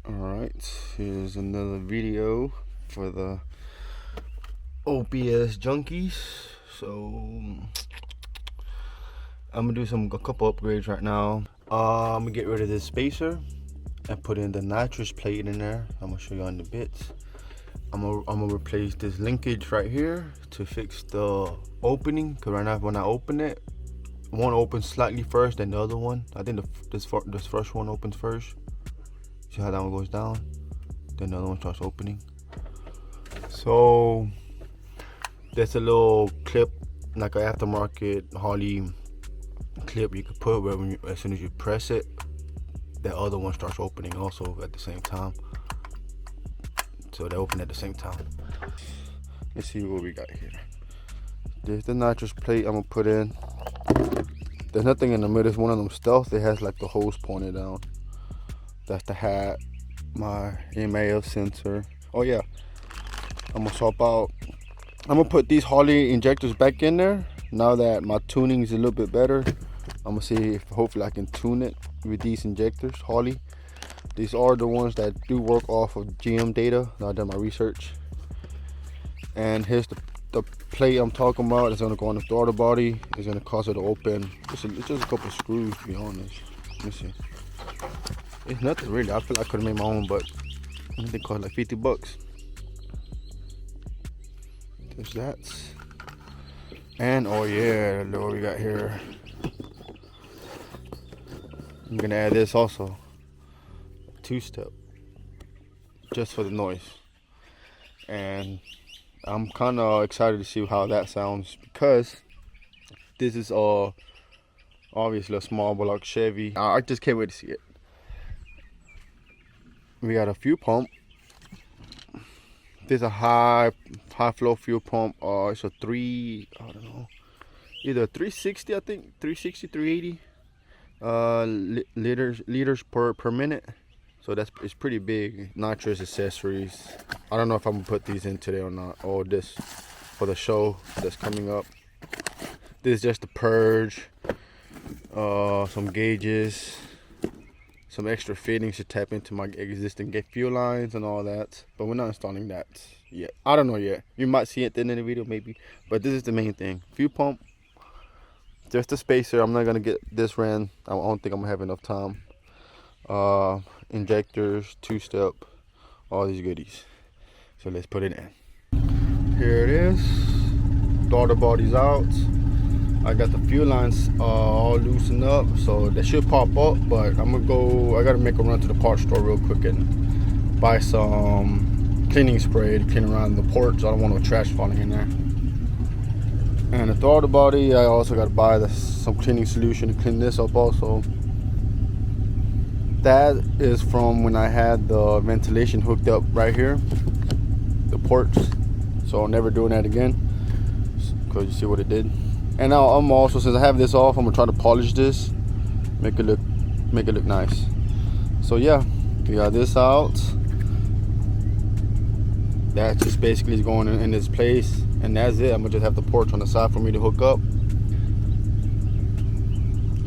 Alright, here's another video for the OPS junkies. So I'm gonna do a couple upgrades right now. I'm gonna get rid of this spacer and put in the nitrous plate in there. I'm gonna show you on the bits. I'm gonna replace this linkage right here to fix the opening, because right now when I open it, one opens slightly first than the other one. I think this first one opens first. See how that one goes down, then the other one starts opening. So there's a little clip, like an aftermarket Holley clip you could put where as soon as you press it, the other one starts opening also at the same time. So they open at the same time. Let's see what we got here. There's the nitrous plate I'm gonna put in. There's nothing in the middle. It's one of them stealth. It has like the hose pointed down. That's the hat, my MAF sensor. Oh yeah, I'm gonna swap out. I'm gonna put these Holley injectors back in there now that my tuning is a little bit better. I'm gonna see if hopefully I can tune it with these injectors, Holley. These are the ones that do work off of GM data. I've done my research. And here's the plate I'm talking about. It's gonna go on the throttle body. It's gonna cause it to open. It's just a couple of screws, to be honest. Let me see. It's nothing really. I feel like I could have made my own, but I think it cost like 50 bucks. There's that. And oh yeah, look what we got here. I'm gonna add this also. Two-step. Just for the noise. And I'm kind of excited to see how that sounds, because this is obviously a small block Chevy. I just can't wait to see it. We got a fuel pump. There's a high flow fuel pump. It's a I don't know, either 360, I think 360, 380 liters per minute. So it's pretty big. Nitrous accessories. I don't know if I'm gonna put these in today or not. Oh, this for the show that's coming up. This is just the purge. Some gauges. Some extra fittings to tap into my existing fuel lines and all that. But we're not installing that yet. I don't know yet. You might see it at the end of the video maybe. But this is the main thing. Fuel pump. Just a spacer. I'm not going to get this ran. I don't think I'm going to have enough time. Injectors, two-step, all these goodies. So let's put it in. Here it is. Throttle body's out. I got the fuel lines all loosened up, so they should pop up, but I gotta make a run to the parts store real quick and buy some cleaning spray to clean around the ports. I don't want no trash falling in there. And the throttle body, I also gotta buy some cleaning solution to clean this up also. That is from when I had the ventilation hooked up right here, the ports. So I'm never doing that again, because you see what it did. And now I'm also, since I have this off, I'm gonna try to polish this, make it look nice. So yeah, we got this out. That just basically is going in its place, and that's it. I'm gonna just have the ports on the side for me to hook up.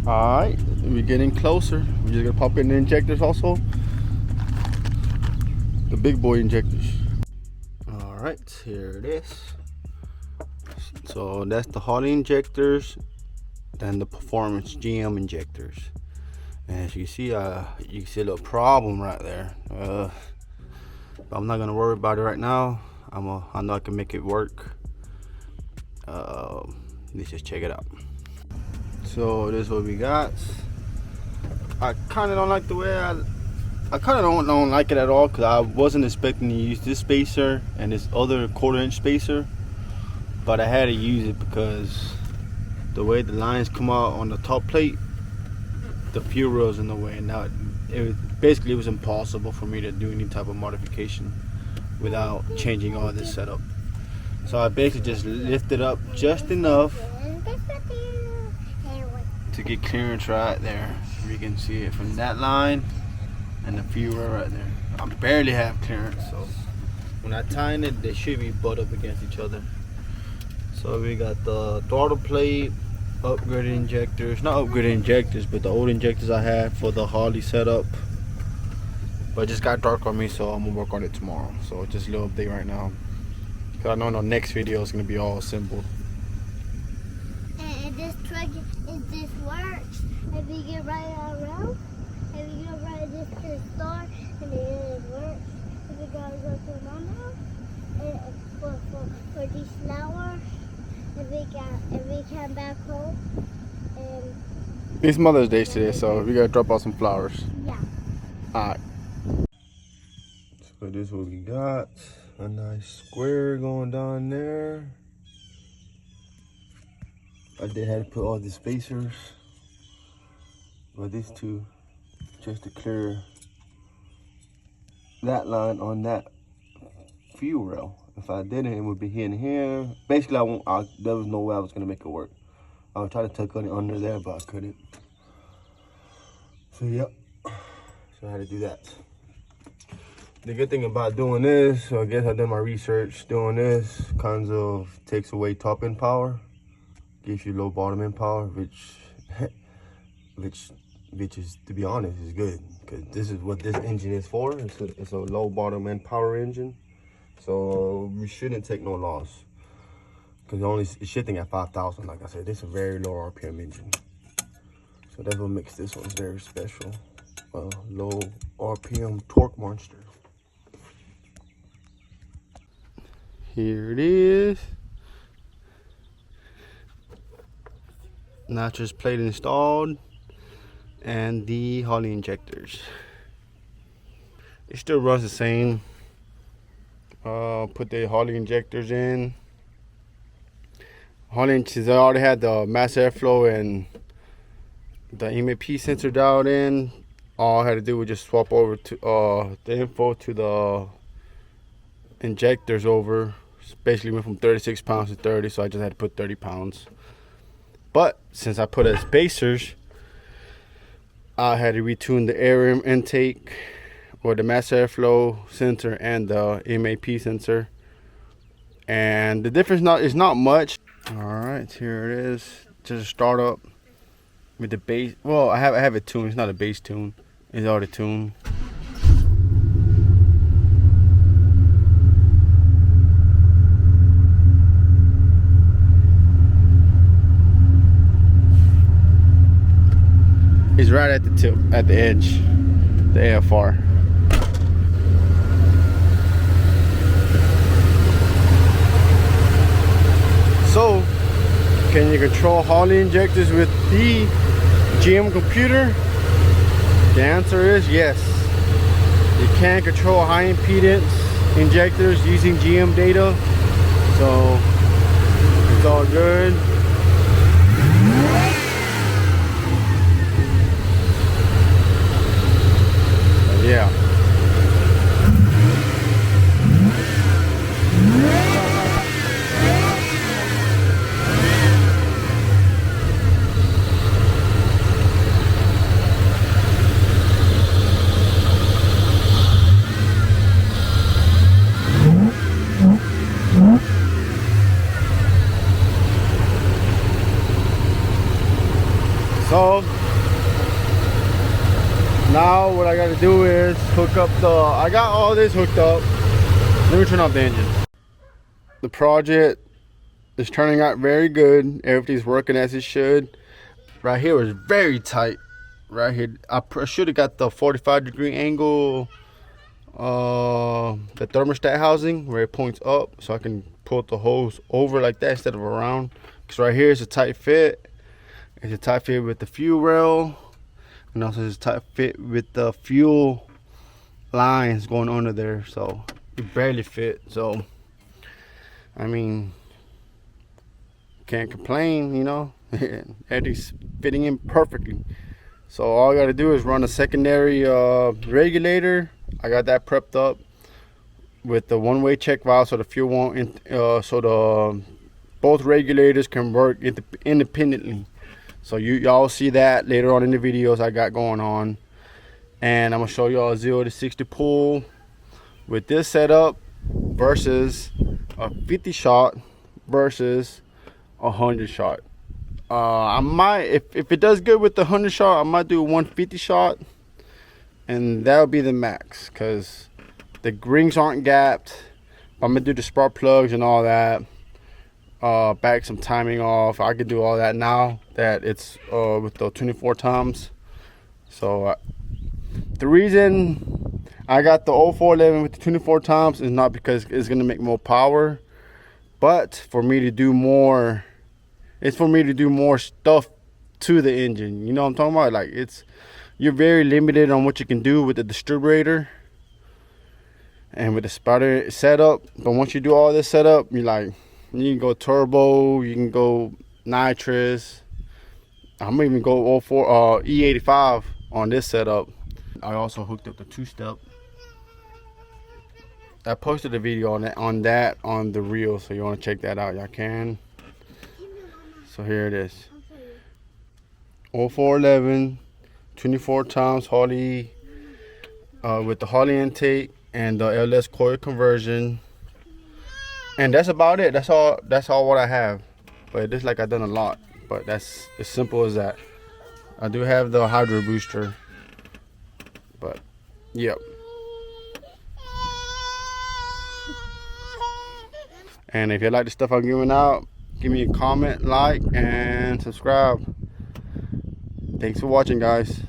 All right, we're getting closer. We're just gonna pop in the injectors also, the big boy injectors. All right, here it is. So that's the Holley injectors and the performance GM injectors. And as you see, you can see a little problem right there. But I'm not gonna worry about it right now. I know I can make it work. Let's just check it out. So this is what we got. I kind of don't like the way I kind of don't like it at all, because I wasn't expecting to use this spacer and this other 1/4-inch spacer. But I had to use it because the way the lines come out on the top plate, the fuel rail's in the way. And now it was impossible for me to do any type of modification without changing all this setup. So I basically just lifted up just enough to get clearance right there. You can see it from that line and the fuel rail right there. I barely have clearance, so when I tighten it, they should be butt up against each other. So we got the throttle plate, upgraded injectors, not upgraded injectors, but the old injectors I had for the Holley setup. but it just got dark on me, so I'm gonna work on it tomorrow. So just a little update right now, because I know the next video is gonna be all assembled. And this truck, if this works, if we get right around, if we go right this to the store, and it works, if we gotta go to Mama, for these flowers, if we come back home, and It's Mother's Day today, so we gotta drop off some flowers. yeah. Alright. So this is what we got. A nice square going down there. I did have to put all the spacers, but these two, just to clear that line on that fuel rail. If I didn't, it would be here and here. Basically, there was no way I was gonna make it work. I was trying to tuck it under there, but I couldn't. So yep, so I had to do that. The good thing about doing this, so I guess I've done my research, doing this kind of takes away top end power, gives you low bottom end power, which is, to be honest, is good, because this is what this engine is for. It's a low bottom end power engine, so we shouldn't take no loss, because it's shifting at 5,000. Like I said, this is a very low RPM engine, so that's what makes this one very special. Low RPM torque monster. Here it is. Nitrous plate installed, and the Holley injectors. It still runs the same. Put the Holley injectors in. Holley, since I already had the mass airflow and the EMP sensor dialed in, all I had to do was just swap over to the info to the injectors over. Basically went from 36 pounds to 30, so I just had to put 30 pounds. But since I put as spacers, I had to retune the air intake, or the mass airflow sensor, and the MAP sensor. And the difference is not much. All right, here it is. Just a startup with the bass. Well, I have it tuned. It's not a bass tune. It's already tuned. It's right at the tip, at the edge, the AFR. So, can you control Holley injectors with the GM computer? The answer is yes. You can control high impedance injectors using GM data, so it's all good. Yeah. So now what I got to do is hook up I got all this hooked up. Let me turn off the engine. The project is turning out very good. Everything's working as it should. Right here was very tight. Right here, I should have got the 45-degree angle, the thermostat housing where it points up, so I can pull the hose over like that instead of around. Because right here is a tight fit. It's a tight fit with the fuel rail, and also it's a tight fit with the fuel lines going under there, so it barely fit. So I mean, can't complain, you know. Everything's fitting in perfectly. So all I gotta do is run a secondary regulator. I got that prepped up with the one-way check valve, so the fuel won't both regulators can work independently. So y'all see that later on in the videos I got going on. And I'm gonna show y'all a 0 to 60 pull with this setup versus a 50 shot versus a 100 shot. I might, if it does good with the 100 shot, I might do a 150 shot and that'll be the max, because the rings aren't gapped. I'm gonna do the spark plugs and all that, back some timing off. I could do all that now that it's with the 24 toms. So the reason I got the 0411 with the 24 toms is not because it's gonna make more power, but for me to do more, it's for me to do more stuff to the engine. You know what I'm talking about? Like, you're very limited on what you can do with the distributor and with the spotter setup. But once you do all this setup, you can go turbo, you can go nitrous. I'm gonna even go 04 E85 on this setup. I also hooked up the 2-step. I posted a video on that on the reel, so you want to check that out, y'all can. So here it is. 0411, 24 times Holley, with the Holley intake and the LS coil conversion, and that's about it. That's all what I have. But it looks like I've done a lot, but that's as simple as that. I do have the hydro booster, but yep. And if you like the stuff I'm giving out, give me a comment, like, and subscribe. Thanks for watching, guys.